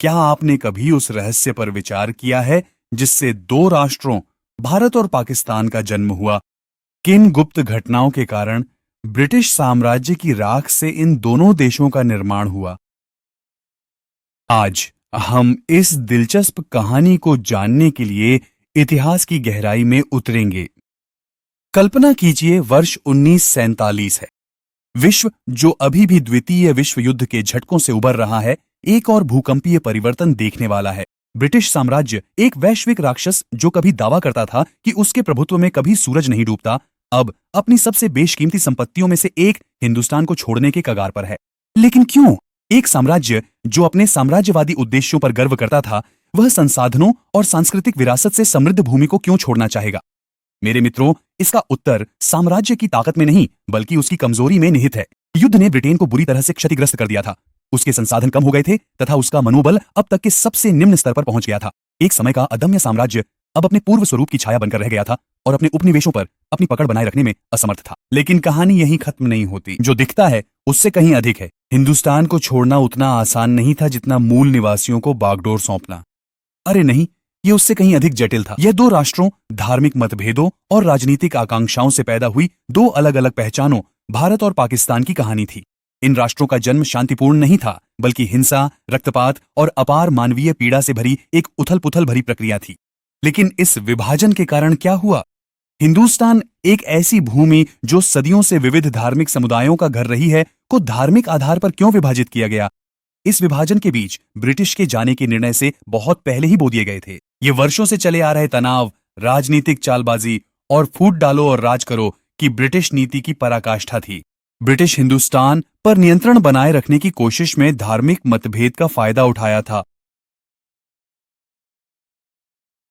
क्या आपने कभी उस रहस्य पर विचार किया है जिससे दो राष्ट्रों, भारत और पाकिस्तान का जन्म हुआ? किन गुप्त घटनाओं के कारण ब्रिटिश साम्राज्य की राख से इन दोनों देशों का निर्माण हुआ? आज हम इस दिलचस्प कहानी को जानने के लिए इतिहास की गहराई में उतरेंगे। कल्पना कीजिए, वर्ष 1947 है। विश्व, जो अभी भी द्वितीय विश्व युद्ध के झटकों से उबर रहा है, एक और भूकंपीय परिवर्तन देखने वाला है। ब्रिटिश साम्राज्य, एक वैश्विक राक्षस जो कभी दावा करता था कि उसके प्रभुत्व में कभी सूरज नहीं डूबता, अब अपनी सबसे बेशकीमती संपत्तियों में से एक, हिंदुस्तान को छोड़ने के कगार पर है। लेकिन क्यों? एक साम्राज्य जो अपने साम्राज्यवादी उद्देश्यों पर गर्व करता था, वह संसाधनों और सांस्कृतिक विरासत से समृद्ध भूमि को क्यों छोड़ना चाहेगा? मेरे मित्रों, इसका उत्तर साम्राज्य की ताकत में नहीं, बल्कि उसकी कमजोरी में निहित है। युद्ध ने ब्रिटेन को बुरी तरह से क्षतिग्रस्त कर दिया था। उसके संसाधन कम हो गए थे तथा उसका मनोबल अब तक के सबसे निम्न स्तर पर पहुंच गया था। एक समय का अदम्य साम्राज्य अब अपने पूर्व स्वरूप की छाया बनकर रह गया था और अपने उपनिवेशों पर अपनी पकड़ बनाए रखने में असमर्थ था। लेकिन कहानी यहीं खत्म नहीं होती। जो दिखता है उससे कहीं अधिक है। हिंदुस्तान को छोड़ना उतना आसान नहीं था जितना मूल निवासियों को बागडोर सौंपना। अरे नहीं, ये उससे कहीं अधिक जटिल था। यह दो राष्ट्रों, धार्मिक मतभेदों और राजनीतिक आकांक्षाओं से पैदा हुई दो अलग अलग पहचानों, भारत और पाकिस्तान की कहानी थी। इन राष्ट्रों का जन्म शांतिपूर्ण नहीं था, बल्कि हिंसा, रक्तपात और अपार मानवीय पीड़ा से भरी एक उथल-पुथल भरी प्रक्रिया थी। लेकिन इस विभाजन के कारण क्या हुआ? हिंदुस्तान, एक ऐसी भूमि जो सदियों से विविध धार्मिक समुदायों का घर रही है, को धार्मिक आधार पर क्यों विभाजित किया गया? इस विभाजन के बीच ब्रिटिश के जाने के निर्णय से बहुत पहले ही बो दिए गए थे। ये वर्षों से चले आ रहे तनाव, राजनीतिक चालबाजी और फूट डालो और राज करो की ब्रिटिश नीति की पराकाष्ठा थी। ब्रिटिश हिंदुस्तान पर नियंत्रण बनाए रखने की कोशिश में धार्मिक मतभेद का फायदा उठाया था।